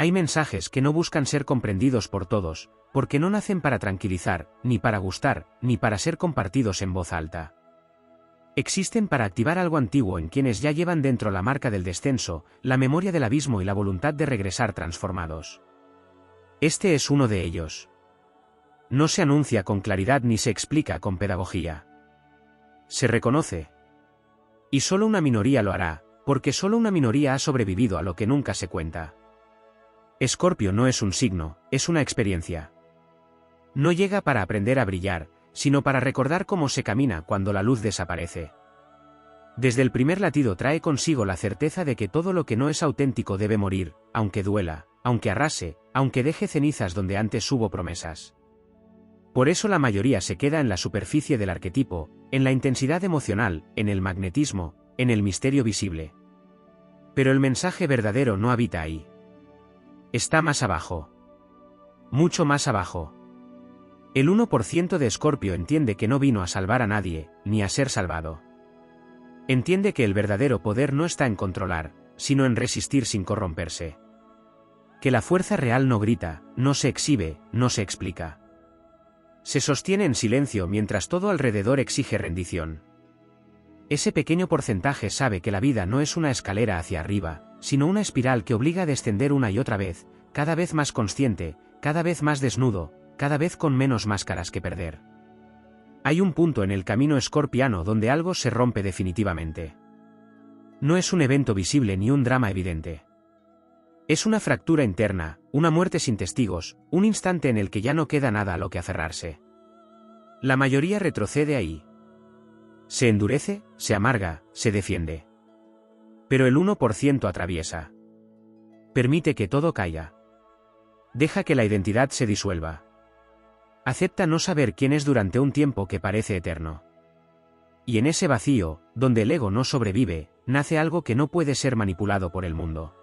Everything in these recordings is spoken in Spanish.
Hay mensajes que no buscan ser comprendidos por todos, porque no nacen para tranquilizar, ni para gustar, ni para ser compartidos en voz alta. Existen para activar algo antiguo en quienes ya llevan dentro la marca del descenso, la memoria del abismo y la voluntad de regresar transformados. Este es uno de ellos. No se anuncia con claridad ni se explica con pedagogía. Se reconoce. Y solo una minoría lo hará, porque solo una minoría ha sobrevivido a lo que nunca se cuenta. Escorpio no es un signo, es una experiencia. No llega para aprender a brillar, sino para recordar cómo se camina cuando la luz desaparece. Desde el primer latido trae consigo la certeza de que todo lo que no es auténtico debe morir, aunque duela, aunque arrase, aunque deje cenizas donde antes hubo promesas. Por eso la mayoría se queda en la superficie del arquetipo, en la intensidad emocional, en el magnetismo, en el misterio visible. Pero el mensaje verdadero no habita ahí. Está más abajo. Mucho más abajo. El 1% de Escorpio entiende que no vino a salvar a nadie, ni a ser salvado. Entiende que el verdadero poder no está en controlar, sino en resistir sin corromperse. Que la fuerza real no grita, no se exhibe, no se explica. Se sostiene en silencio mientras todo alrededor exige rendición. Ese pequeño porcentaje sabe que la vida no es una escalera hacia arriba, sino una espiral que obliga a descender una y otra vez, cada vez más consciente, cada vez más desnudo, cada vez con menos máscaras que perder. Hay un punto en el camino escorpiano donde algo se rompe definitivamente. No es un evento visible ni un drama evidente. Es una fractura interna, una muerte sin testigos, un instante en el que ya no queda nada a lo que aferrarse. La mayoría retrocede ahí. Se endurece, se amarga, se defiende. Pero el 1% atraviesa. Permite que todo caiga. Deja que la identidad se disuelva. Acepta no saber quién es durante un tiempo que parece eterno. Y en ese vacío, donde el ego no sobrevive, nace algo que no puede ser manipulado por el mundo.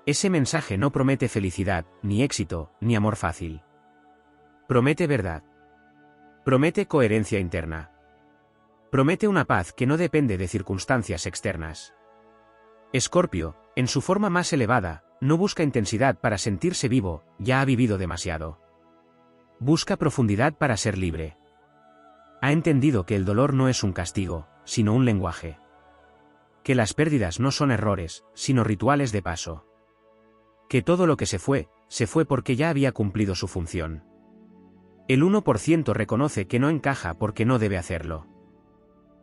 Ese mensaje no promete felicidad, ni éxito, ni amor fácil. Promete verdad. Promete coherencia interna. Promete una paz que no depende de circunstancias externas. Escorpio, en su forma más elevada, no busca intensidad para sentirse vivo, ya ha vivido demasiado. Busca profundidad para ser libre. Ha entendido que el dolor no es un castigo, sino un lenguaje. Que las pérdidas no son errores, sino rituales de paso. Que todo lo que se fue porque ya había cumplido su función. El 1% reconoce que no encaja porque no debe hacerlo.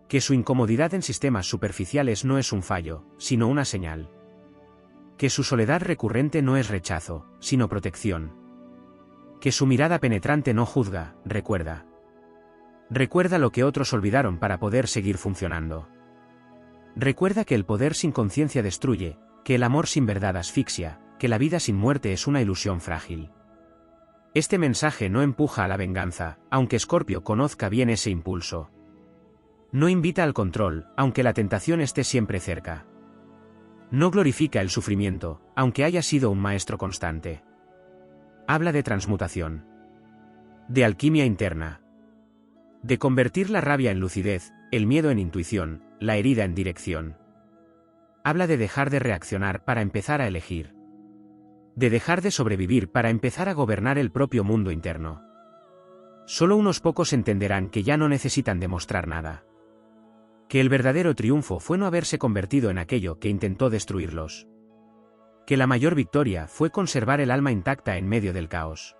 Que su incomodidad en sistemas superficiales no es un fallo, sino una señal. Que su soledad recurrente no es rechazo, sino protección. Que su mirada penetrante no juzga, recuerda. Recuerda lo que otros olvidaron para poder seguir funcionando. Recuerda que el poder sin conciencia destruye, que el amor sin verdad asfixia, que la vida sin muerte es una ilusión frágil. Este mensaje no empuja a la venganza, aunque Escorpio conozca bien ese impulso. No invita al control, aunque la tentación esté siempre cerca. No glorifica el sufrimiento, aunque haya sido un maestro constante. Habla de transmutación. De alquimia interna. De convertir la rabia en lucidez, el miedo en intuición, la herida en dirección. Habla de dejar de reaccionar para empezar a elegir. De dejar de sobrevivir para empezar a gobernar el propio mundo interno. Solo unos pocos entenderán que ya no necesitan demostrar nada. Que el verdadero triunfo fue no haberse convertido en aquello que intentó destruirlos. Que la mayor victoria fue conservar el alma intacta en medio del caos.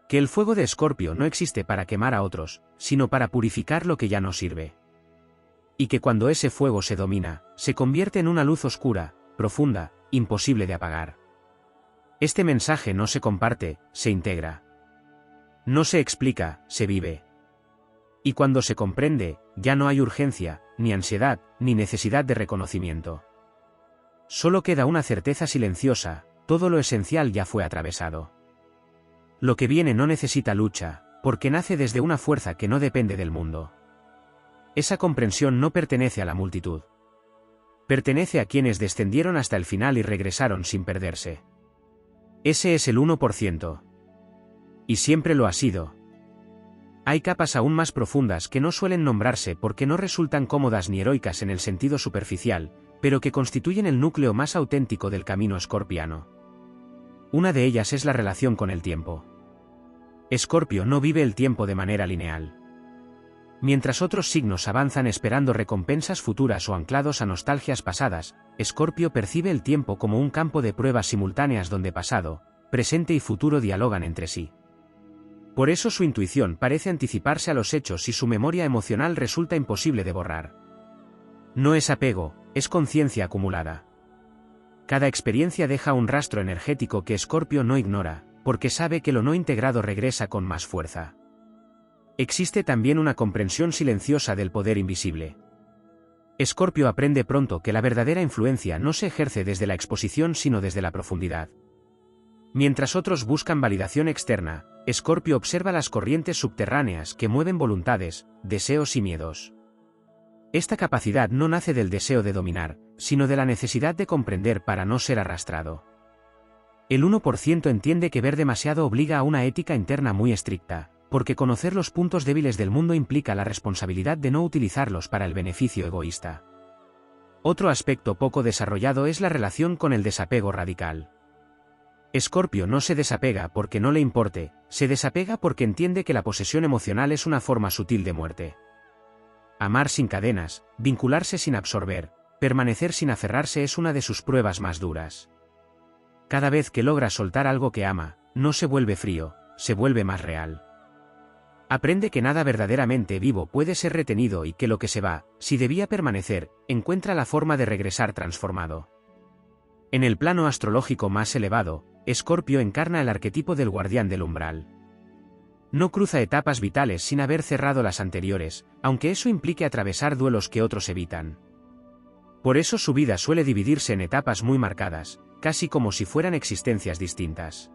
Que el fuego de Escorpio no existe para quemar a otros, sino para purificar lo que ya no sirve. Y que cuando ese fuego se domina, se convierte en una luz oscura, profunda, imposible de apagar. Este mensaje no se comparte, se integra. No se explica, se vive. Y cuando se comprende, ya no hay urgencia, ni ansiedad, ni necesidad de reconocimiento. Solo queda una certeza silenciosa, todo lo esencial ya fue atravesado. Lo que viene no necesita lucha, porque nace desde una fuerza que no depende del mundo. Esa comprensión no pertenece a la multitud. Pertenece a quienes descendieron hasta el final y regresaron sin perderse. Ese es el 1%. Y siempre lo ha sido. Hay capas aún más profundas que no suelen nombrarse porque no resultan cómodas ni heroicas en el sentido superficial, pero que constituyen el núcleo más auténtico del camino escorpiano. Una de ellas es la relación con el tiempo. Escorpio no vive el tiempo de manera lineal. Mientras otros signos avanzan esperando recompensas futuras o anclados a nostalgias pasadas, Escorpio percibe el tiempo como un campo de pruebas simultáneas donde pasado, presente y futuro dialogan entre sí. Por eso su intuición parece anticiparse a los hechos y su memoria emocional resulta imposible de borrar. No es apego, es conciencia acumulada. Cada experiencia deja un rastro energético que Escorpio no ignora, porque sabe que lo no integrado regresa con más fuerza. Existe también una comprensión silenciosa del poder invisible. Escorpio aprende pronto que la verdadera influencia no se ejerce desde la exposición sino desde la profundidad. Mientras otros buscan validación externa, Escorpio observa las corrientes subterráneas que mueven voluntades, deseos y miedos. Esta capacidad no nace del deseo de dominar, sino de la necesidad de comprender para no ser arrastrado. El 1% entiende que ver demasiado obliga a una ética interna muy estricta, porque conocer los puntos débiles del mundo implica la responsabilidad de no utilizarlos para el beneficio egoísta. Otro aspecto poco desarrollado es la relación con el desapego radical. Escorpio no se desapega porque no le importe, se desapega porque entiende que la posesión emocional es una forma sutil de muerte. Amar sin cadenas, vincularse sin absorber, permanecer sin aferrarse es una de sus pruebas más duras. Cada vez que logra soltar algo que ama, no se vuelve frío, se vuelve más real. Aprende que nada verdaderamente vivo puede ser retenido y que lo que se va, si debía permanecer, encuentra la forma de regresar transformado. En el plano astrológico más elevado, Escorpio encarna el arquetipo del guardián del umbral. No cruza etapas vitales sin haber cerrado las anteriores, aunque eso implique atravesar duelos que otros evitan. Por eso su vida suele dividirse en etapas muy marcadas, casi como si fueran existencias distintas.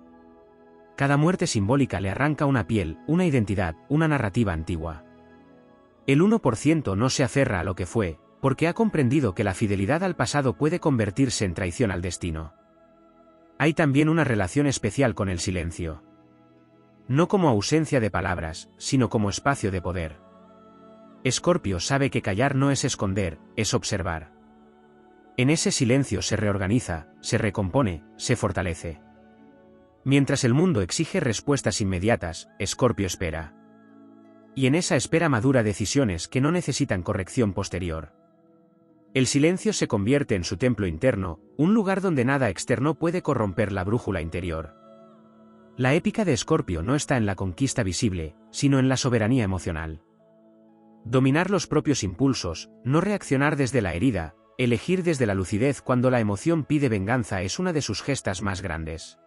Cada muerte simbólica le arranca una piel, una identidad, una narrativa antigua. El 1% no se aferra a lo que fue, porque ha comprendido que la fidelidad al pasado puede convertirse en traición al destino. Hay también una relación especial con el silencio. No como ausencia de palabras, sino como espacio de poder. Escorpio sabe que callar no es esconder, es observar. En ese silencio se reorganiza, se recompone, se fortalece. Mientras el mundo exige respuestas inmediatas, Escorpio espera. Y en esa espera madura decisiones que no necesitan corrección posterior. El silencio se convierte en su templo interno, un lugar donde nada externo puede corromper la brújula interior. La épica de Escorpio no está en la conquista visible, sino en la soberanía emocional. Dominar los propios impulsos, no reaccionar desde la herida, elegir desde la lucidez cuando la emoción pide venganza es una de sus gestas más grandes.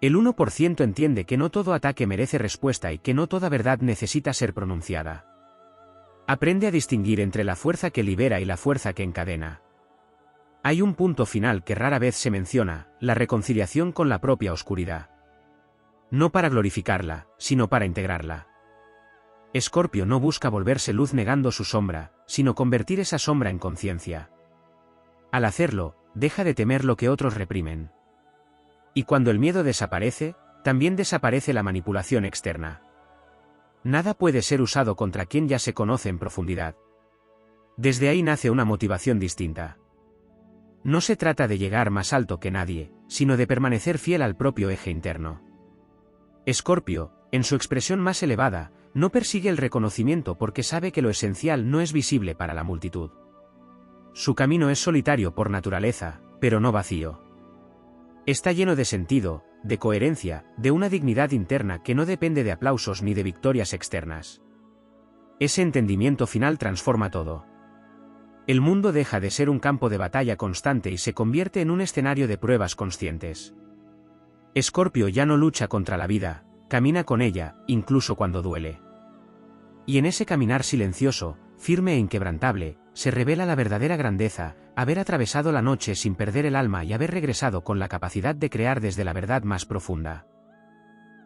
El 1% entiende que no todo ataque merece respuesta y que no toda verdad necesita ser pronunciada. Aprende a distinguir entre la fuerza que libera y la fuerza que encadena. Hay un punto final que rara vez se menciona, la reconciliación con la propia oscuridad. No para glorificarla, sino para integrarla. Escorpio no busca volverse luz negando su sombra, sino convertir esa sombra en conciencia. Al hacerlo, deja de temer lo que otros reprimen. Y cuando el miedo desaparece, también desaparece la manipulación externa. Nada puede ser usado contra quien ya se conoce en profundidad. Desde ahí nace una motivación distinta. No se trata de llegar más alto que nadie, sino de permanecer fiel al propio eje interno. Escorpio, en su expresión más elevada, no persigue el reconocimiento porque sabe que lo esencial no es visible para la multitud. Su camino es solitario por naturaleza, pero no vacío. Está lleno de sentido, de coherencia, de una dignidad interna que no depende de aplausos ni de victorias externas. Ese entendimiento final transforma todo. El mundo deja de ser un campo de batalla constante y se convierte en un escenario de pruebas conscientes. Escorpio ya no lucha contra la vida, camina con ella, incluso cuando duele. Y en ese caminar silencioso, firme e inquebrantable, se revela la verdadera grandeza, haber atravesado la noche sin perder el alma y haber regresado con la capacidad de crear desde la verdad más profunda.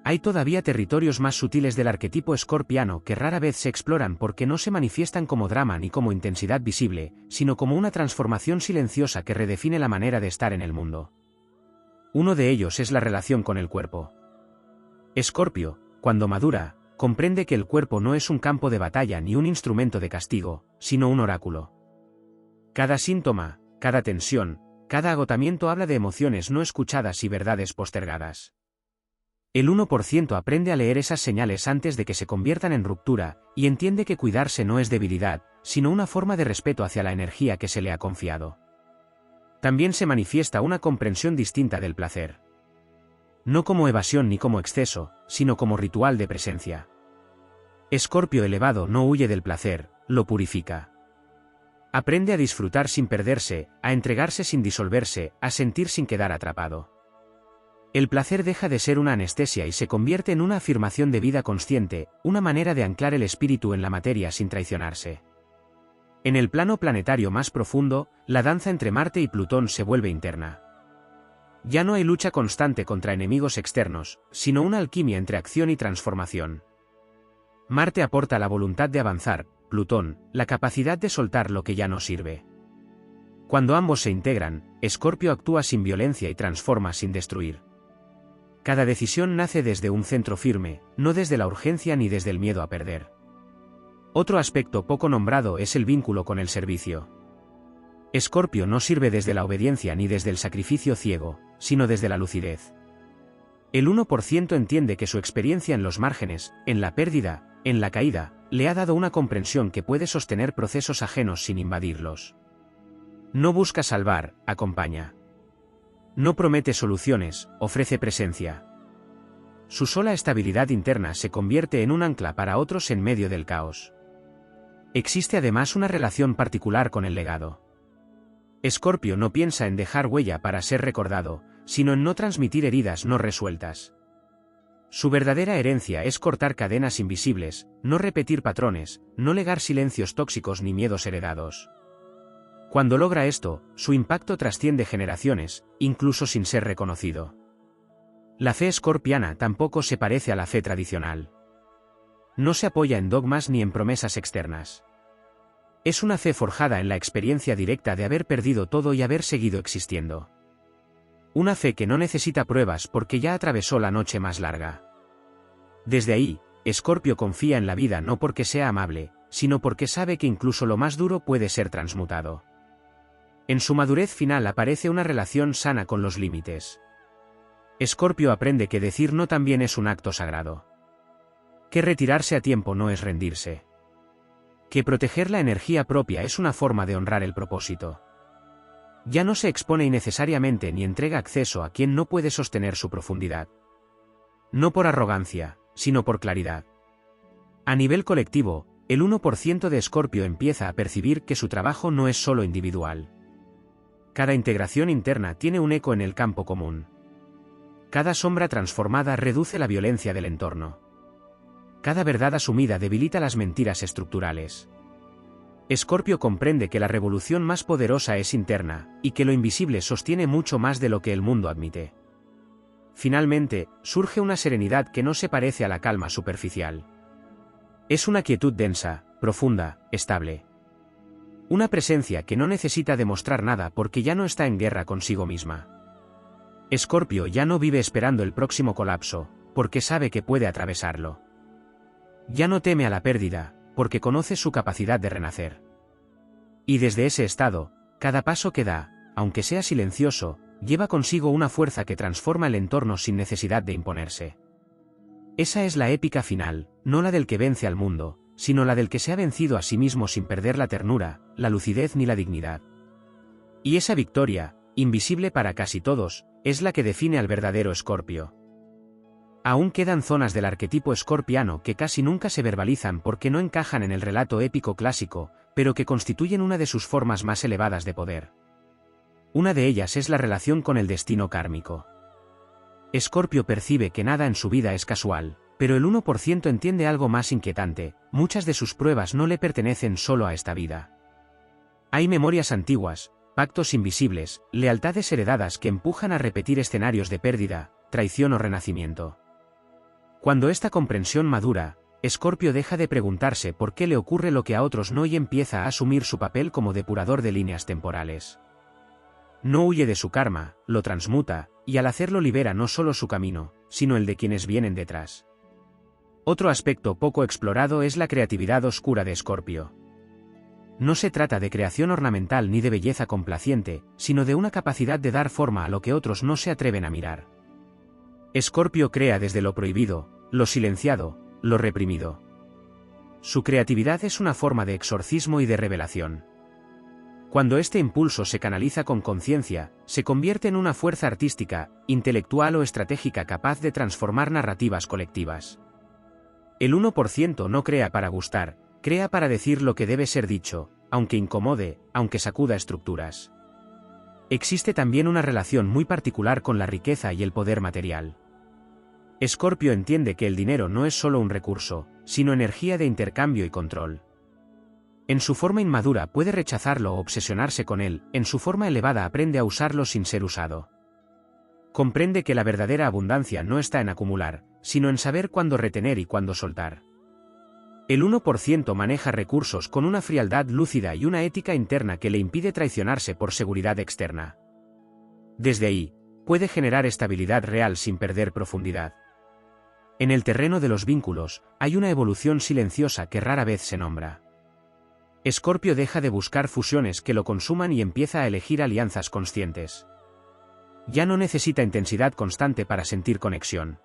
Hay todavía territorios más sutiles del arquetipo escorpiano que rara vez se exploran porque no se manifiestan como drama ni como intensidad visible, sino como una transformación silenciosa que redefine la manera de estar en el mundo. Uno de ellos es la relación con el cuerpo. Escorpio, cuando madura, comprende que el cuerpo no es un campo de batalla ni un instrumento de castigo, sino un oráculo. Cada síntoma, cada tensión, cada agotamiento habla de emociones no escuchadas y verdades postergadas. El 1% aprende a leer esas señales antes de que se conviertan en ruptura, y entiende que cuidarse no es debilidad, sino una forma de respeto hacia la energía que se le ha confiado. También se manifiesta una comprensión distinta del placer. No como evasión ni como exceso, sino como ritual de presencia. Escorpio elevado no huye del placer, lo purifica. Aprende a disfrutar sin perderse, a entregarse sin disolverse, a sentir sin quedar atrapado. El placer deja de ser una anestesia y se convierte en una afirmación de vida consciente, una manera de anclar el espíritu en la materia sin traicionarse. En el plano planetario más profundo, la danza entre Marte y Plutón se vuelve interna. Ya no hay lucha constante contra enemigos externos, sino una alquimia entre acción y transformación. Marte aporta la voluntad de avanzar, Plutón, la capacidad de soltar lo que ya no sirve. Cuando ambos se integran, Escorpio actúa sin violencia y transforma sin destruir. Cada decisión nace desde un centro firme, no desde la urgencia ni desde el miedo a perder. Otro aspecto poco nombrado es el vínculo con el servicio. Escorpio no sirve desde la obediencia ni desde el sacrificio ciego, sino desde la lucidez. El 1% entiende que su experiencia en los márgenes, en la pérdida, en la caída, le ha dado una comprensión que puede sostener procesos ajenos sin invadirlos. No busca salvar, acompaña. No promete soluciones, ofrece presencia. Su sola estabilidad interna se convierte en un ancla para otros en medio del caos. Existe además una relación particular con el legado. Escorpio no piensa en dejar huella para ser recordado, sino en no transmitir heridas no resueltas. Su verdadera herencia es cortar cadenas invisibles, no repetir patrones, no legar silencios tóxicos ni miedos heredados. Cuando logra esto, su impacto trasciende generaciones, incluso sin ser reconocido. La fe escorpiana tampoco se parece a la fe tradicional. No se apoya en dogmas ni en promesas externas. Es una fe forjada en la experiencia directa de haber perdido todo y haber seguido existiendo. Una fe que no necesita pruebas porque ya atravesó la noche más larga. Desde ahí, Escorpio confía en la vida no porque sea amable, sino porque sabe que incluso lo más duro puede ser transmutado. En su madurez final aparece una relación sana con los límites. Escorpio aprende que decir no también es un acto sagrado. Que retirarse a tiempo no es rendirse. Que proteger la energía propia es una forma de honrar el propósito. Ya no se expone innecesariamente ni entrega acceso a quien no puede sostener su profundidad. No por arrogancia, sino por claridad. A nivel colectivo, el 1% de Escorpio empieza a percibir que su trabajo no es solo individual. Cada integración interna tiene un eco en el campo común. Cada sombra transformada reduce la violencia del entorno. Cada verdad asumida debilita las mentiras estructurales. Escorpio comprende que la revolución más poderosa es interna, y que lo invisible sostiene mucho más de lo que el mundo admite. Finalmente, surge una serenidad que no se parece a la calma superficial. Es una quietud densa, profunda, estable. Una presencia que no necesita demostrar nada porque ya no está en guerra consigo misma. Escorpio ya no vive esperando el próximo colapso, porque sabe que puede atravesarlo. Ya no teme a la pérdida, porque conoce su capacidad de renacer. Y desde ese estado, cada paso que da, aunque sea silencioso, lleva consigo una fuerza que transforma el entorno sin necesidad de imponerse. Esa es la épica final, no la del que vence al mundo, sino la del que se ha vencido a sí mismo sin perder la ternura, la lucidez ni la dignidad. Y esa victoria, invisible para casi todos, es la que define al verdadero Escorpio. Aún quedan zonas del arquetipo escorpiano que casi nunca se verbalizan porque no encajan en el relato épico clásico, pero que constituyen una de sus formas más elevadas de poder. Una de ellas es la relación con el destino kármico. Escorpio percibe que nada en su vida es casual, pero el 1% entiende algo más inquietante: muchas de sus pruebas no le pertenecen solo a esta vida. Hay memorias antiguas, pactos invisibles, lealtades heredadas que empujan a repetir escenarios de pérdida, traición o renacimiento. Cuando esta comprensión madura, Escorpio deja de preguntarse por qué le ocurre lo que a otros no y empieza a asumir su papel como depurador de líneas temporales. No huye de su karma, lo transmuta, y al hacerlo libera no solo su camino, sino el de quienes vienen detrás. Otro aspecto poco explorado es la creatividad oscura de Escorpio. No se trata de creación ornamental ni de belleza complaciente, sino de una capacidad de dar forma a lo que otros no se atreven a mirar. Escorpio crea desde lo prohibido, lo silenciado, lo reprimido. Su creatividad es una forma de exorcismo y de revelación. Cuando este impulso se canaliza con conciencia, se convierte en una fuerza artística, intelectual o estratégica capaz de transformar narrativas colectivas. El 1% no crea para gustar, crea para decir lo que debe ser dicho, aunque incomode, aunque sacuda estructuras. Existe también una relación muy particular con la riqueza y el poder material. Escorpio entiende que el dinero no es solo un recurso, sino energía de intercambio y control. En su forma inmadura puede rechazarlo o obsesionarse con él, en su forma elevada aprende a usarlo sin ser usado. Comprende que la verdadera abundancia no está en acumular, sino en saber cuándo retener y cuándo soltar. El 1% maneja recursos con una frialdad lúcida y una ética interna que le impide traicionarse por seguridad externa. Desde ahí, puede generar estabilidad real sin perder profundidad. En el terreno de los vínculos, hay una evolución silenciosa que rara vez se nombra. Escorpio deja de buscar fusiones que lo consuman y empieza a elegir alianzas conscientes. Ya no necesita intensidad constante para sentir conexión.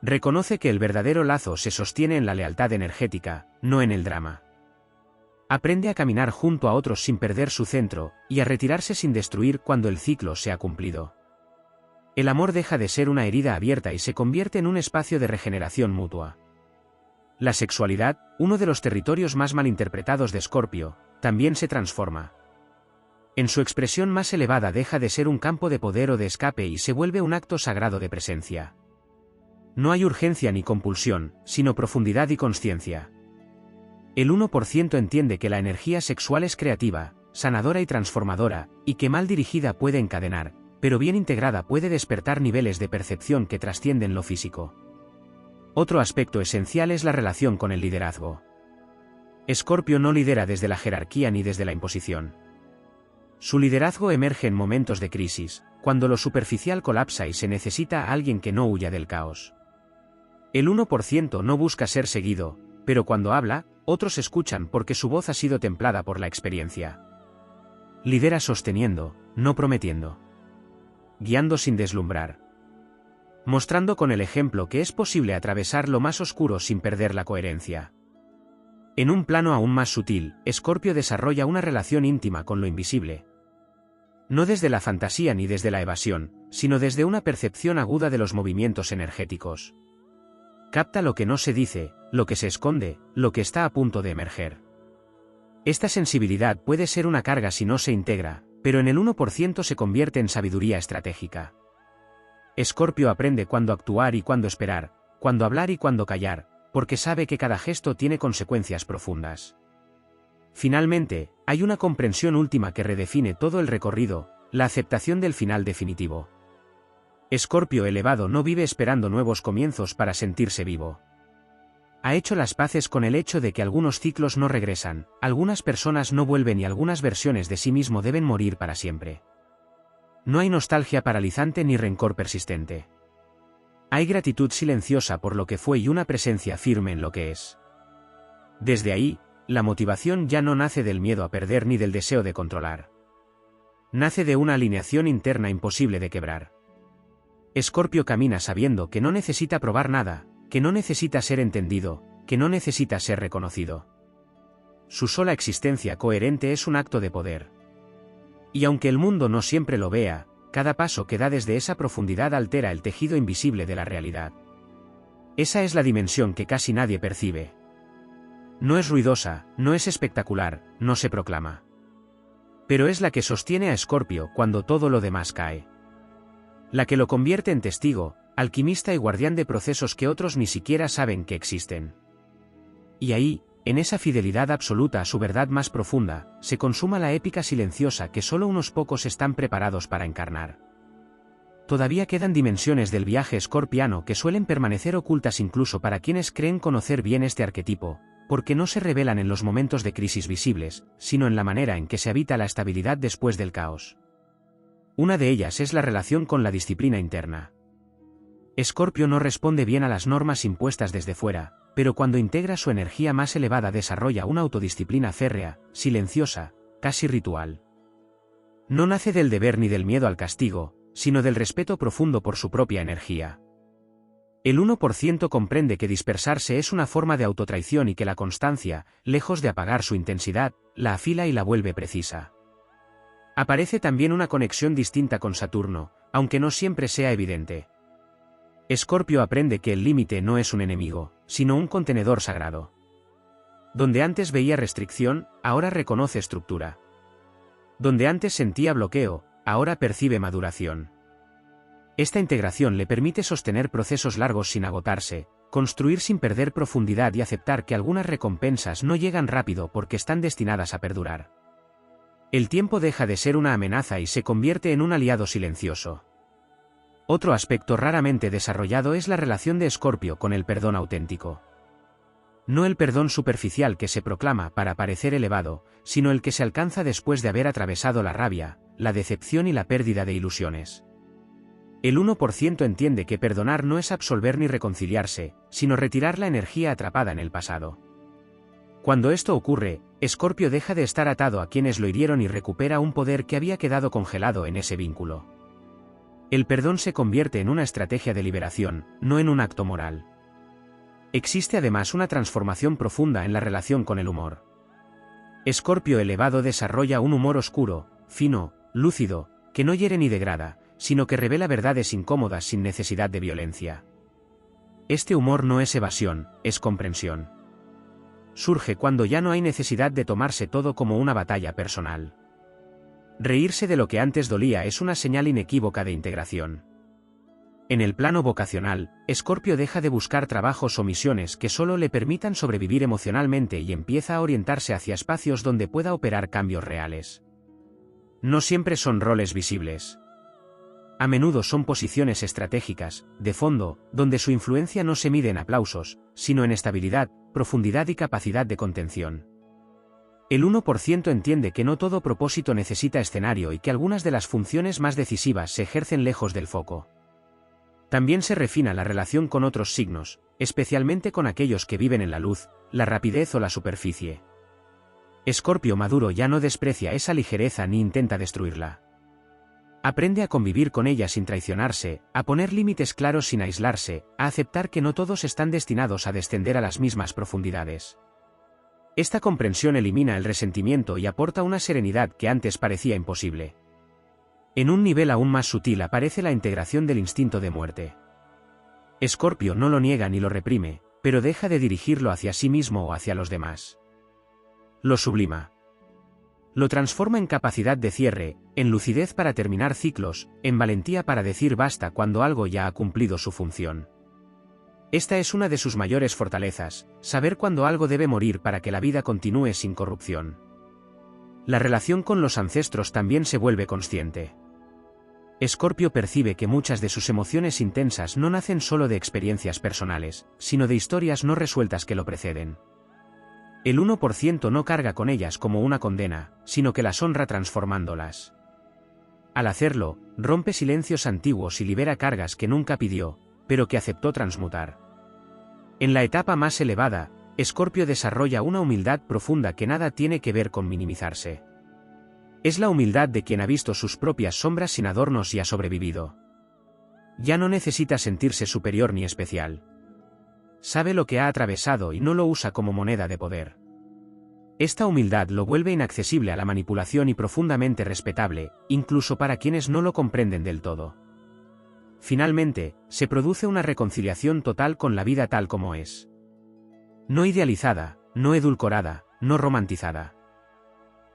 Reconoce que el verdadero lazo se sostiene en la lealtad energética, no en el drama. Aprende a caminar junto a otros sin perder su centro, y a retirarse sin destruir cuando el ciclo se ha cumplido. El amor deja de ser una herida abierta y se convierte en un espacio de regeneración mutua. La sexualidad, uno de los territorios más malinterpretados de Escorpio, también se transforma. En su expresión más elevada deja de ser un campo de poder o de escape y se vuelve un acto sagrado de presencia. No hay urgencia ni compulsión, sino profundidad y consciencia. El 1% entiende que la energía sexual es creativa, sanadora y transformadora, y que mal dirigida puede encadenar, pero bien integrada puede despertar niveles de percepción que trascienden lo físico. Otro aspecto esencial es la relación con el liderazgo. Escorpio no lidera desde la jerarquía ni desde la imposición. Su liderazgo emerge en momentos de crisis, cuando lo superficial colapsa y se necesita a alguien que no huya del caos. El 1% no busca ser seguido, pero cuando habla, otros escuchan porque su voz ha sido templada por la experiencia. Lidera sosteniendo, no prometiendo. Guiando sin deslumbrar. Mostrando con el ejemplo que es posible atravesar lo más oscuro sin perder la coherencia. En un plano aún más sutil, Escorpio desarrolla una relación íntima con lo invisible. No desde la fantasía ni desde la evasión, sino desde una percepción aguda de los movimientos energéticos. Capta lo que no se dice, lo que se esconde, lo que está a punto de emerger. Esta sensibilidad puede ser una carga si no se integra, pero en el 1% se convierte en sabiduría estratégica. Escorpio aprende cuándo actuar y cuándo esperar, cuándo hablar y cuándo callar, porque sabe que cada gesto tiene consecuencias profundas. Finalmente, hay una comprensión última que redefine todo el recorrido, la aceptación del final definitivo. Escorpio elevado no vive esperando nuevos comienzos para sentirse vivo. Ha hecho las paces con el hecho de que algunos ciclos no regresan, algunas personas no vuelven y algunas versiones de sí mismo deben morir para siempre. No hay nostalgia paralizante ni rencor persistente. Hay gratitud silenciosa por lo que fue y una presencia firme en lo que es. Desde ahí, la motivación ya no nace del miedo a perder ni del deseo de controlar. Nace de una alineación interna imposible de quebrar. Escorpio camina sabiendo que no necesita probar nada, que no necesita ser entendido, que no necesita ser reconocido. Su sola existencia coherente es un acto de poder. Y aunque el mundo no siempre lo vea, cada paso que da desde esa profundidad altera el tejido invisible de la realidad. Esa es la dimensión que casi nadie percibe. No es ruidosa, no es espectacular, no se proclama. Pero es la que sostiene a Escorpio cuando todo lo demás cae. La que lo convierte en testigo, alquimista y guardián de procesos que otros ni siquiera saben que existen. Y ahí, en esa fidelidad absoluta a su verdad más profunda, se consuma la épica silenciosa que solo unos pocos están preparados para encarnar. Todavía quedan dimensiones del viaje escorpiano que suelen permanecer ocultas incluso para quienes creen conocer bien este arquetipo, porque no se revelan en los momentos de crisis visibles, sino en la manera en que se habita la estabilidad después del caos. Una de ellas es la relación con la disciplina interna. Escorpio no responde bien a las normas impuestas desde fuera, pero cuando integra su energía más elevada desarrolla una autodisciplina férrea, silenciosa, casi ritual. No nace del deber ni del miedo al castigo, sino del respeto profundo por su propia energía. El 1% comprende que dispersarse es una forma de autotraición y que la constancia, lejos de apagar su intensidad, la afila y la vuelve precisa. Aparece también una conexión distinta con Saturno, aunque no siempre sea evidente. Escorpio aprende que el límite no es un enemigo, sino un contenedor sagrado. Donde antes veía restricción, ahora reconoce estructura. Donde antes sentía bloqueo, ahora percibe maduración. Esta integración le permite sostener procesos largos sin agotarse, construir sin perder profundidad y aceptar que algunas recompensas no llegan rápido porque están destinadas a perdurar. El tiempo deja de ser una amenaza y se convierte en un aliado silencioso. Otro aspecto raramente desarrollado es la relación de Escorpio con el perdón auténtico. No el perdón superficial que se proclama para parecer elevado, sino el que se alcanza después de haber atravesado la rabia, la decepción y la pérdida de ilusiones. El 1% entiende que perdonar no es absolver ni reconciliarse, sino retirar la energía atrapada en el pasado. Cuando esto ocurre, Escorpio deja de estar atado a quienes lo hirieron y recupera un poder que había quedado congelado en ese vínculo. El perdón se convierte en una estrategia de liberación, no en un acto moral. Existe además una transformación profunda en la relación con el humor. Escorpio elevado desarrolla un humor oscuro, fino, lúcido, que no hiere ni degrada, sino que revela verdades incómodas sin necesidad de violencia. Este humor no es evasión, es comprensión. Surge cuando ya no hay necesidad de tomarse todo como una batalla personal. Reírse de lo que antes dolía es una señal inequívoca de integración. En el plano vocacional, Escorpio deja de buscar trabajos o misiones que solo le permitan sobrevivir emocionalmente y empieza a orientarse hacia espacios donde pueda operar cambios reales. No siempre son roles visibles. A menudo son posiciones estratégicas, de fondo, donde su influencia no se mide en aplausos, sino en estabilidad, profundidad y capacidad de contención. El 1% entiende que no todo propósito necesita escenario y que algunas de las funciones más decisivas se ejercen lejos del foco. También se refina la relación con otros signos, especialmente con aquellos que viven en la luz, la rapidez o la superficie. Escorpio maduro ya no desprecia esa ligereza ni intenta destruirla. Aprende a convivir con ella sin traicionarse, a poner límites claros sin aislarse, a aceptar que no todos están destinados a descender a las mismas profundidades. Esta comprensión elimina el resentimiento y aporta una serenidad que antes parecía imposible. En un nivel aún más sutil aparece la integración del instinto de muerte. Escorpio no lo niega ni lo reprime, pero deja de dirigirlo hacia sí mismo o hacia los demás. Lo sublima. Lo transforma en capacidad de cierre, en lucidez para terminar ciclos, en valentía para decir basta cuando algo ya ha cumplido su función. Esta es una de sus mayores fortalezas, saber cuándo algo debe morir para que la vida continúe sin corrupción. La relación con los ancestros también se vuelve consciente. Escorpio percibe que muchas de sus emociones intensas no nacen solo de experiencias personales, sino de historias no resueltas que lo preceden. El 1% no carga con ellas como una condena, sino que las honra transformándolas. Al hacerlo, rompe silencios antiguos y libera cargas que nunca pidió, pero que aceptó transmutar. En la etapa más elevada, Escorpio desarrolla una humildad profunda que nada tiene que ver con minimizarse. Es la humildad de quien ha visto sus propias sombras sin adornos y ha sobrevivido. Ya no necesita sentirse superior ni especial. Sabe lo que ha atravesado y no lo usa como moneda de poder. Esta humildad lo vuelve inaccesible a la manipulación y profundamente respetable, incluso para quienes no lo comprenden del todo. Finalmente, se produce una reconciliación total con la vida tal como es. No idealizada, no edulcorada, no romantizada.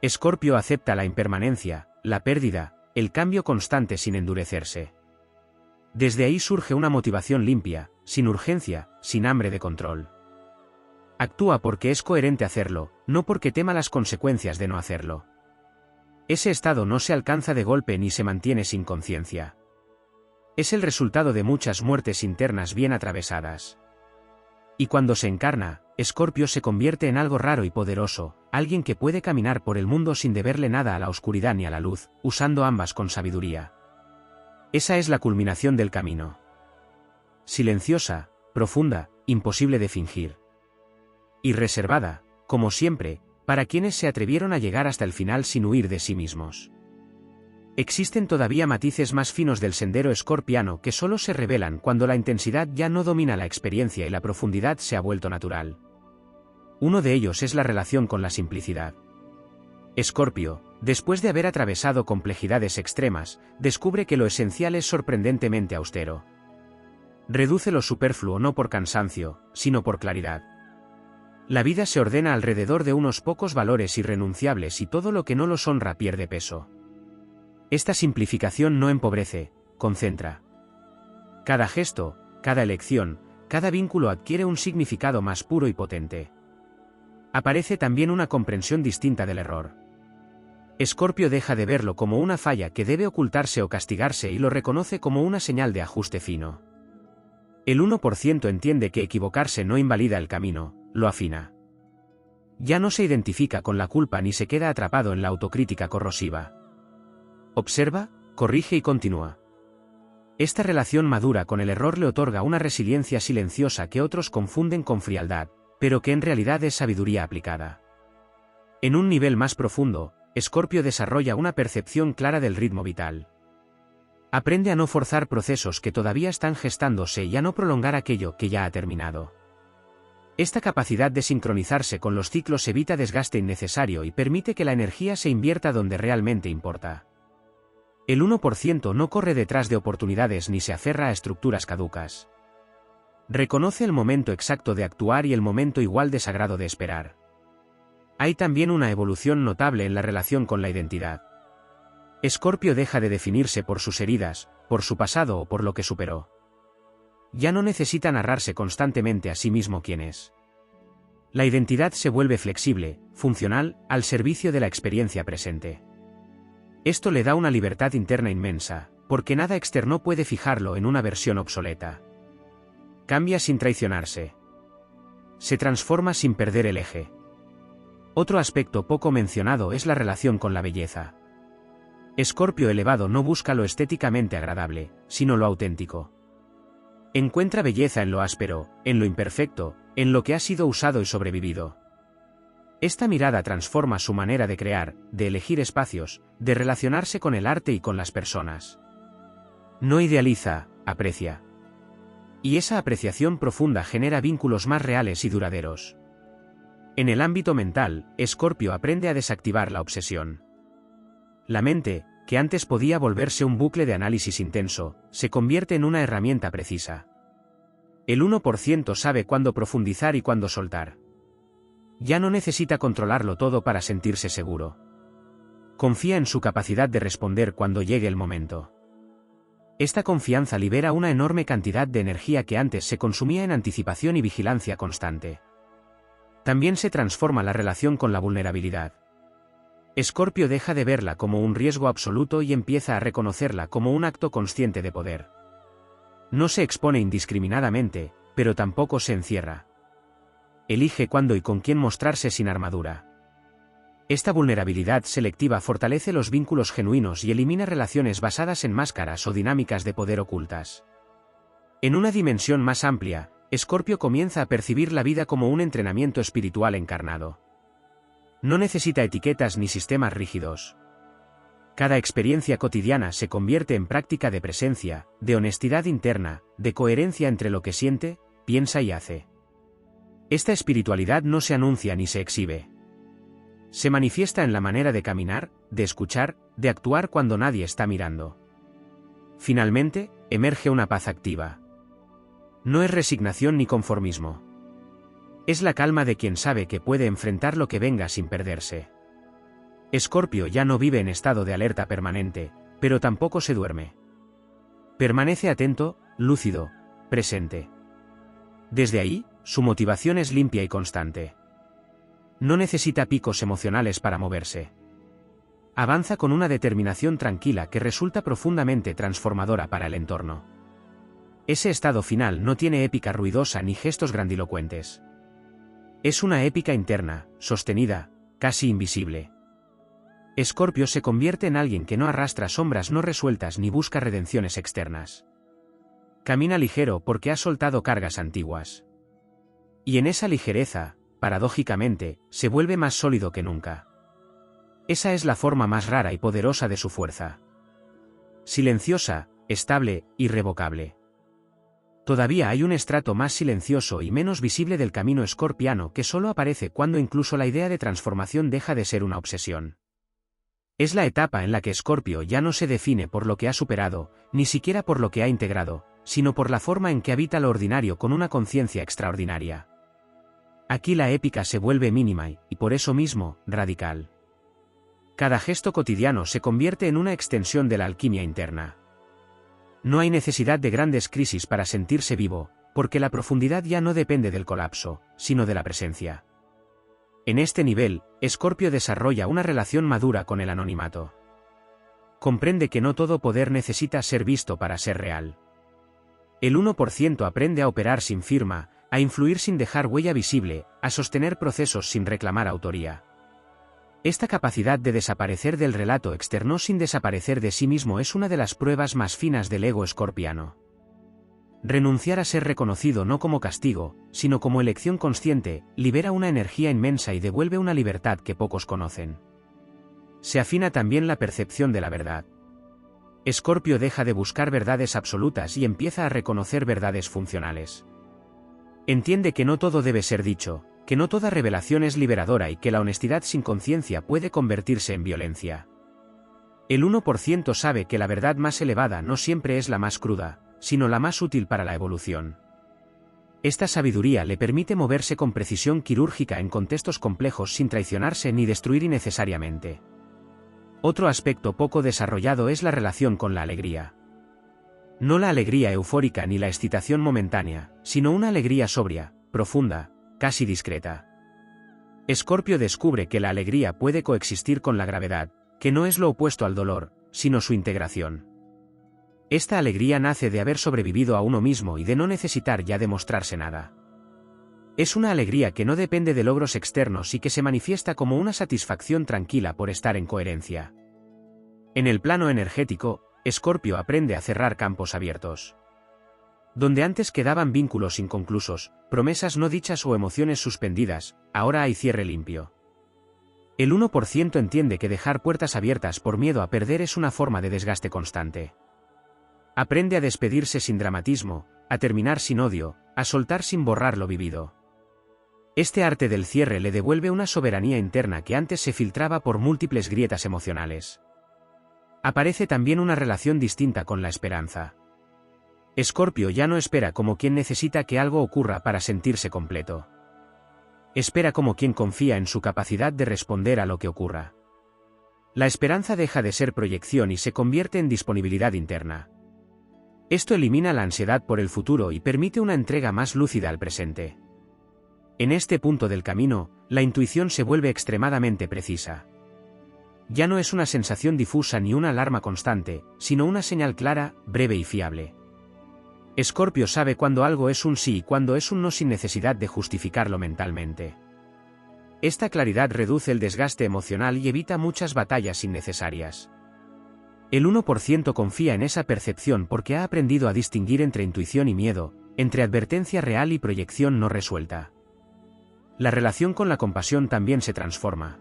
Escorpio acepta la impermanencia, la pérdida, el cambio constante sin endurecerse. Desde ahí surge una motivación limpia, sin urgencia, sin hambre de control. Actúa porque es coherente hacerlo, no porque tema las consecuencias de no hacerlo. Ese estado no se alcanza de golpe ni se mantiene sin conciencia. Es el resultado de muchas muertes internas bien atravesadas. Y cuando se encarna, Escorpio se convierte en algo raro y poderoso, alguien que puede caminar por el mundo sin deberle nada a la oscuridad ni a la luz, usando ambas con sabiduría. Esa es la culminación del camino. Silenciosa, profunda, imposible de fingir. Y reservada, como siempre, para quienes se atrevieron a llegar hasta el final sin huir de sí mismos. Existen todavía matices más finos del sendero escorpiano que solo se revelan cuando la intensidad ya no domina la experiencia y la profundidad se ha vuelto natural. Uno de ellos es la relación con la simplicidad. Escorpio, después de haber atravesado complejidades extremas, descubre que lo esencial es sorprendentemente austero. Reduce lo superfluo no por cansancio, sino por claridad. La vida se ordena alrededor de unos pocos valores irrenunciables y todo lo que no los honra pierde peso. Esta simplificación no empobrece, concentra. Cada gesto, cada elección, cada vínculo adquiere un significado más puro y potente. Aparece también una comprensión distinta del error. Escorpio deja de verlo como una falla que debe ocultarse o castigarse y lo reconoce como una señal de ajuste fino. El 1% entiende que equivocarse no invalida el camino, lo afina. Ya no se identifica con la culpa ni se queda atrapado en la autocrítica corrosiva. Observa, corrige y continúa. Esta relación madura con el error le otorga una resiliencia silenciosa que otros confunden con frialdad, pero que en realidad es sabiduría aplicada. En un nivel más profundo, Escorpio desarrolla una percepción clara del ritmo vital. Aprende a no forzar procesos que todavía están gestándose y a no prolongar aquello que ya ha terminado. Esta capacidad de sincronizarse con los ciclos evita desgaste innecesario y permite que la energía se invierta donde realmente importa. El 1% no corre detrás de oportunidades ni se aferra a estructuras caducas. Reconoce el momento exacto de actuar y el momento igual de sagrado de esperar. Hay también una evolución notable en la relación con la identidad. Escorpio deja de definirse por sus heridas, por su pasado o por lo que superó. Ya no necesita narrarse constantemente a sí mismo quién es. La identidad se vuelve flexible, funcional, al servicio de la experiencia presente. Esto le da una libertad interna inmensa, porque nada externo puede fijarlo en una versión obsoleta. Cambia sin traicionarse. Se transforma sin perder el eje. Otro aspecto poco mencionado es la relación con la belleza. Escorpio elevado no busca lo estéticamente agradable, sino lo auténtico. Encuentra belleza en lo áspero, en lo imperfecto, en lo que ha sido usado y sobrevivido. Esta mirada transforma su manera de crear, de elegir espacios, de relacionarse con el arte y con las personas. No idealiza, aprecia. Y esa apreciación profunda genera vínculos más reales y duraderos. En el ámbito mental, Escorpio aprende a desactivar la obsesión. La mente, que antes podía volverse un bucle de análisis intenso, se convierte en una herramienta precisa. El 1% sabe cuándo profundizar y cuándo soltar. Ya no necesita controlarlo todo para sentirse seguro. Confía en su capacidad de responder cuando llegue el momento. Esta confianza libera una enorme cantidad de energía que antes se consumía en anticipación y vigilancia constante. También se transforma la relación con la vulnerabilidad. Escorpio deja de verla como un riesgo absoluto y empieza a reconocerla como un acto consciente de poder. No se expone indiscriminadamente, pero tampoco se encierra. Elige cuándo y con quién mostrarse sin armadura. Esta vulnerabilidad selectiva fortalece los vínculos genuinos y elimina relaciones basadas en máscaras o dinámicas de poder ocultas. En una dimensión más amplia, Escorpio comienza a percibir la vida como un entrenamiento espiritual encarnado. No necesita etiquetas ni sistemas rígidos. Cada experiencia cotidiana se convierte en práctica de presencia, de honestidad interna, de coherencia entre lo que siente, piensa y hace. Esta espiritualidad no se anuncia ni se exhibe. Se manifiesta en la manera de caminar, de escuchar, de actuar cuando nadie está mirando. Finalmente, emerge una paz activa. No es resignación ni conformismo. Es la calma de quien sabe que puede enfrentar lo que venga sin perderse. Escorpio ya no vive en estado de alerta permanente, pero tampoco se duerme. Permanece atento, lúcido, presente. Desde ahí, su motivación es limpia y constante. No necesita picos emocionales para moverse. Avanza con una determinación tranquila que resulta profundamente transformadora para el entorno. Ese estado final no tiene épica ruidosa ni gestos grandilocuentes. Es una épica interna, sostenida, casi invisible. Escorpio se convierte en alguien que no arrastra sombras no resueltas ni busca redenciones externas. Camina ligero porque ha soltado cargas antiguas. Y en esa ligereza, paradójicamente, se vuelve más sólido que nunca. Esa es la forma más rara y poderosa de su fuerza. Silenciosa, estable, irrevocable. Todavía hay un estrato más silencioso y menos visible del camino escorpiano que solo aparece cuando incluso la idea de transformación deja de ser una obsesión. Es la etapa en la que Escorpio ya no se define por lo que ha superado, ni siquiera por lo que ha integrado, sino por la forma en que habita lo ordinario con una conciencia extraordinaria. Aquí la épica se vuelve mínima y, por eso mismo, radical. Cada gesto cotidiano se convierte en una extensión de la alquimia interna. No hay necesidad de grandes crisis para sentirse vivo, porque la profundidad ya no depende del colapso, sino de la presencia. En este nivel, Escorpio desarrolla una relación madura con el anonimato. Comprende que no todo poder necesita ser visto para ser real. El 1% aprende a operar sin firma, a influir sin dejar huella visible, a sostener procesos sin reclamar autoría. Esta capacidad de desaparecer del relato externo sin desaparecer de sí mismo es una de las pruebas más finas del ego escorpiano. Renunciar a ser reconocido no como castigo, sino como elección consciente, libera una energía inmensa y devuelve una libertad que pocos conocen. Se afina también la percepción de la verdad. Escorpio deja de buscar verdades absolutas y empieza a reconocer verdades funcionales. Entiende que no todo debe ser dicho, que no toda revelación es liberadora y que la honestidad sin conciencia puede convertirse en violencia. El 1% sabe que la verdad más elevada no siempre es la más cruda, sino la más útil para la evolución. Esta sabiduría le permite moverse con precisión quirúrgica en contextos complejos sin traicionarse ni destruir innecesariamente. Otro aspecto poco desarrollado es la relación con la alegría. No la alegría eufórica ni la excitación momentánea, sino una alegría sobria, profunda, casi discreta. Escorpio descubre que la alegría puede coexistir con la gravedad, que no es lo opuesto al dolor, sino su integración. Esta alegría nace de haber sobrevivido a uno mismo y de no necesitar ya demostrarse nada. Es una alegría que no depende de logros externos y que se manifiesta como una satisfacción tranquila por estar en coherencia. En el plano energético, Escorpio aprende a cerrar campos abiertos. Donde antes quedaban vínculos inconclusos, promesas no dichas o emociones suspendidas, ahora hay cierre limpio. El 1% entiende que dejar puertas abiertas por miedo a perder es una forma de desgaste constante. Aprende a despedirse sin dramatismo, a terminar sin odio, a soltar sin borrar lo vivido. Este arte del cierre le devuelve una soberanía interna que antes se filtraba por múltiples grietas emocionales. Aparece también una relación distinta con la esperanza. Escorpio ya no espera como quien necesita que algo ocurra para sentirse completo. Espera como quien confía en su capacidad de responder a lo que ocurra. La esperanza deja de ser proyección y se convierte en disponibilidad interna. Esto elimina la ansiedad por el futuro y permite una entrega más lúcida al presente. En este punto del camino, la intuición se vuelve extremadamente precisa. Ya no es una sensación difusa ni una alarma constante, sino una señal clara, breve y fiable. Escorpio sabe cuándo algo es un sí y cuándo es un no sin necesidad de justificarlo mentalmente. Esta claridad reduce el desgaste emocional y evita muchas batallas innecesarias. El 1% confía en esa percepción porque ha aprendido a distinguir entre intuición y miedo, entre advertencia real y proyección no resuelta. La relación con la compasión también se transforma.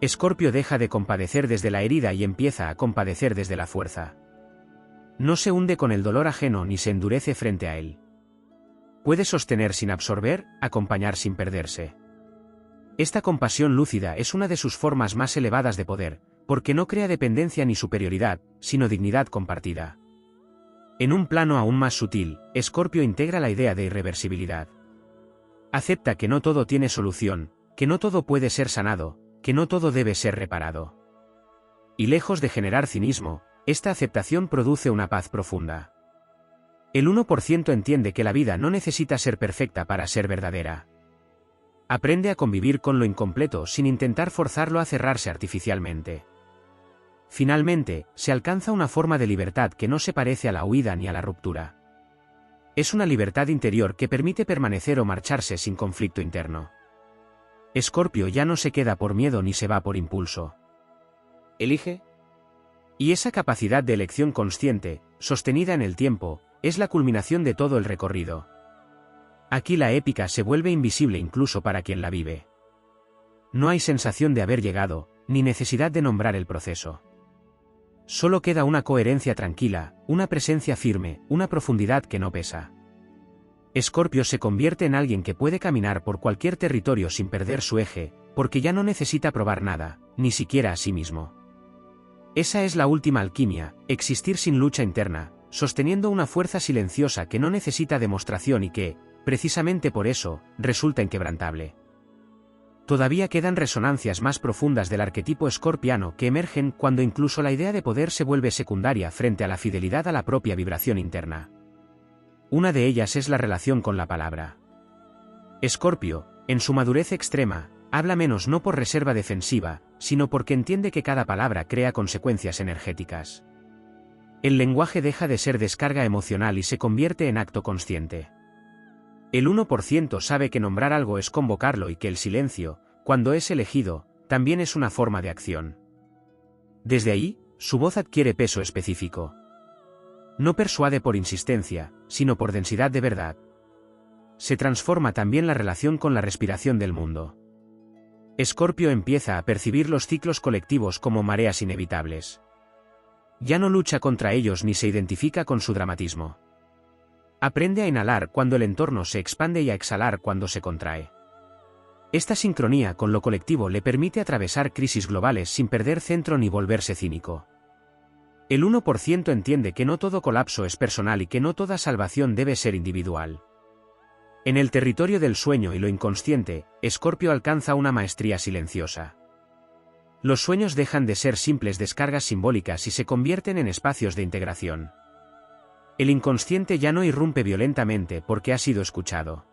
Escorpio deja de compadecer desde la herida y empieza a compadecer desde la fuerza. No se hunde con el dolor ajeno ni se endurece frente a él. Puede sostener sin absorber, acompañar sin perderse. Esta compasión lúcida es una de sus formas más elevadas de poder, porque no crea dependencia ni superioridad, sino dignidad compartida. En un plano aún más sutil, Escorpio integra la idea de irreversibilidad. Acepta que no todo tiene solución, que no todo puede ser sanado, que no todo debe ser reparado. Y lejos de generar cinismo, esta aceptación produce una paz profunda. El 1% entiende que la vida no necesita ser perfecta para ser verdadera. Aprende a convivir con lo incompleto sin intentar forzarlo a cerrarse artificialmente. Finalmente, se alcanza una forma de libertad que no se parece a la huida ni a la ruptura. Es una libertad interior que permite permanecer o marcharse sin conflicto interno. Escorpio ya no se queda por miedo ni se va por impulso. Elige. Y esa capacidad de elección consciente, sostenida en el tiempo, es la culminación de todo el recorrido. Aquí la épica se vuelve invisible incluso para quien la vive. No hay sensación de haber llegado, ni necesidad de nombrar el proceso. Solo queda una coherencia tranquila, una presencia firme, una profundidad que no pesa. Escorpio se convierte en alguien que puede caminar por cualquier territorio sin perder su eje, porque ya no necesita probar nada, ni siquiera a sí mismo. Esa es la última alquimia, existir sin lucha interna, sosteniendo una fuerza silenciosa que no necesita demostración y que, precisamente por eso, resulta inquebrantable. Todavía quedan resonancias más profundas del arquetipo escorpiano que emergen cuando incluso la idea de poder se vuelve secundaria frente a la fidelidad a la propia vibración interna. Una de ellas es la relación con la palabra. Escorpio, en su madurez extrema, habla menos no por reserva defensiva, sino porque entiende que cada palabra crea consecuencias energéticas. El lenguaje deja de ser descarga emocional y se convierte en acto consciente. El 1% sabe que nombrar algo es convocarlo y que el silencio, cuando es elegido, también es una forma de acción. Desde ahí, su voz adquiere peso específico. No persuade por insistencia, sino por densidad de verdad. Se transforma también la relación con la respiración del mundo. Escorpio empieza a percibir los ciclos colectivos como mareas inevitables. Ya no lucha contra ellos ni se identifica con su dramatismo. Aprende a inhalar cuando el entorno se expande y a exhalar cuando se contrae. Esta sincronía con lo colectivo le permite atravesar crisis globales sin perder centro ni volverse cínico. El 1% entiende que no todo colapso es personal y que no toda salvación debe ser individual. En el territorio del sueño y lo inconsciente, Escorpio alcanza una maestría silenciosa. Los sueños dejan de ser simples descargas simbólicas y se convierten en espacios de integración. El inconsciente ya no irrumpe violentamente porque ha sido escuchado.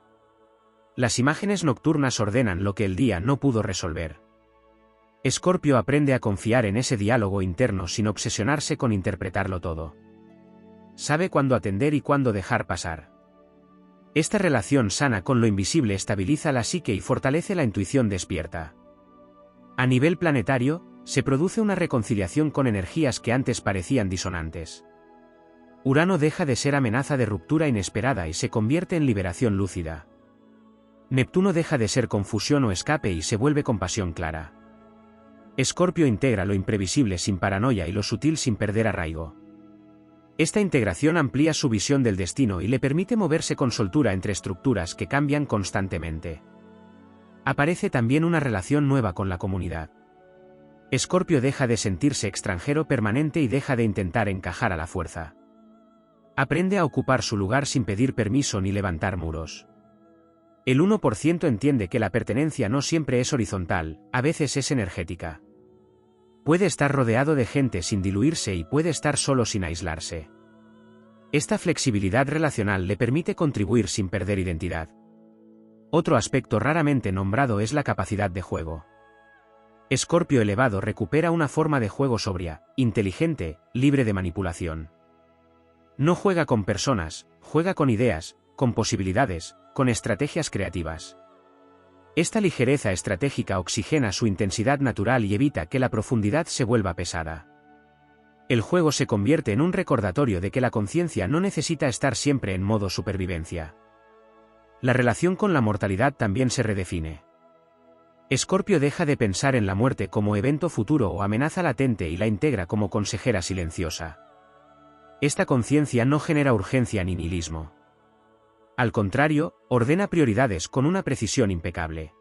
Las imágenes nocturnas ordenan lo que el día no pudo resolver. Escorpio aprende a confiar en ese diálogo interno sin obsesionarse con interpretarlo todo. Sabe cuándo atender y cuándo dejar pasar. Esta relación sana con lo invisible estabiliza la psique y fortalece la intuición despierta. A nivel planetario, se produce una reconciliación con energías que antes parecían disonantes. Urano deja de ser amenaza de ruptura inesperada y se convierte en liberación lúcida. Neptuno deja de ser confusión o escape y se vuelve compasión clara. Escorpio integra lo imprevisible sin paranoia y lo sutil sin perder arraigo. Esta integración amplía su visión del destino y le permite moverse con soltura entre estructuras que cambian constantemente. Aparece también una relación nueva con la comunidad. Escorpio deja de sentirse extranjero permanente y deja de intentar encajar a la fuerza. Aprende a ocupar su lugar sin pedir permiso ni levantar muros. El 1% entiende que la pertenencia no siempre es horizontal, a veces es energética. Puede estar rodeado de gente sin diluirse y puede estar solo sin aislarse. Esta flexibilidad relacional le permite contribuir sin perder identidad. Otro aspecto raramente nombrado es la capacidad de juego. Escorpio elevado recupera una forma de juego sobria, inteligente, libre de manipulación. No juega con personas, juega con ideas, con posibilidades, con estrategias creativas. Esta ligereza estratégica oxigena su intensidad natural y evita que la profundidad se vuelva pesada. El juego se convierte en un recordatorio de que la conciencia no necesita estar siempre en modo supervivencia. La relación con la mortalidad también se redefine. Escorpio deja de pensar en la muerte como evento futuro o amenaza latente y la integra como consejera silenciosa. Esta conciencia no genera urgencia ni nihilismo. Al contrario, ordena prioridades con una precisión impecable.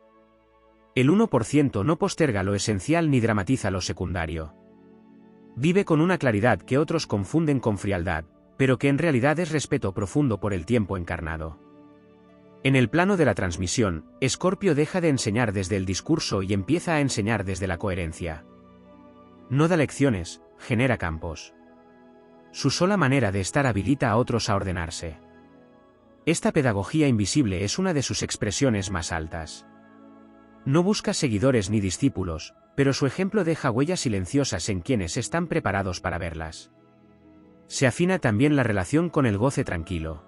El 1% no posterga lo esencial ni dramatiza lo secundario. Vive con una claridad que otros confunden con frialdad, pero que en realidad es respeto profundo por el tiempo encarnado. En el plano de la transmisión, Escorpio deja de enseñar desde el discurso y empieza a enseñar desde la coherencia. No da lecciones, genera campos. Su sola manera de estar habilita a otros a ordenarse. Esta pedagogía invisible es una de sus expresiones más altas. No busca seguidores ni discípulos, pero su ejemplo deja huellas silenciosas en quienes están preparados para verlas. Se afina también la relación con el goce tranquilo.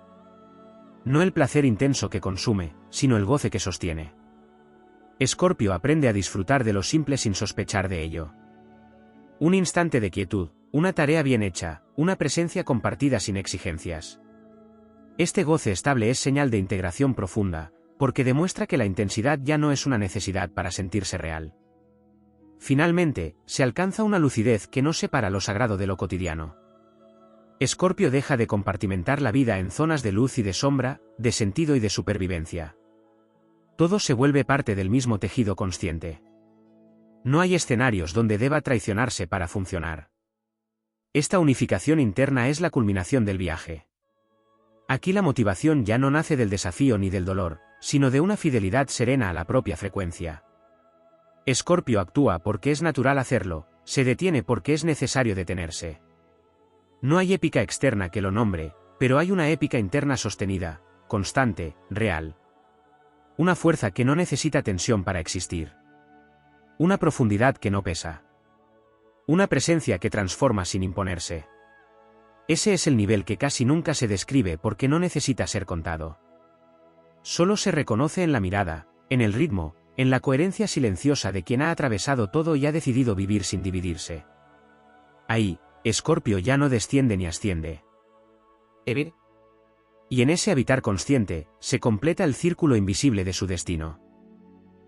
No el placer intenso que consume, sino el goce que sostiene. Escorpio aprende a disfrutar de lo simple sin sospechar de ello. Un instante de quietud, una tarea bien hecha, una presencia compartida sin exigencias. Este goce estable es señal de integración profunda, porque demuestra que la intensidad ya no es una necesidad para sentirse real. Finalmente, se alcanza una lucidez que no separa lo sagrado de lo cotidiano. Escorpio deja de compartimentar la vida en zonas de luz y de sombra, de sentido y de supervivencia. Todo se vuelve parte del mismo tejido consciente. No hay escenarios donde deba traicionarse para funcionar. Esta unificación interna es la culminación del viaje. Aquí la motivación ya no nace del desafío ni del dolor, sino de una fidelidad serena a la propia frecuencia. Escorpio actúa porque es natural hacerlo, se detiene porque es necesario detenerse. No hay épica externa que lo nombre, pero hay una épica interna sostenida, constante, real. Una fuerza que no necesita tensión para existir. Una profundidad que no pesa. Una presencia que transforma sin imponerse. Ese es el nivel que casi nunca se describe porque no necesita ser contado. Solo se reconoce en la mirada, en el ritmo, en la coherencia silenciosa de quien ha atravesado todo y ha decidido vivir sin dividirse. Ahí, Escorpio ya no desciende ni asciende. Y en ese habitar consciente, se completa el círculo invisible de su destino.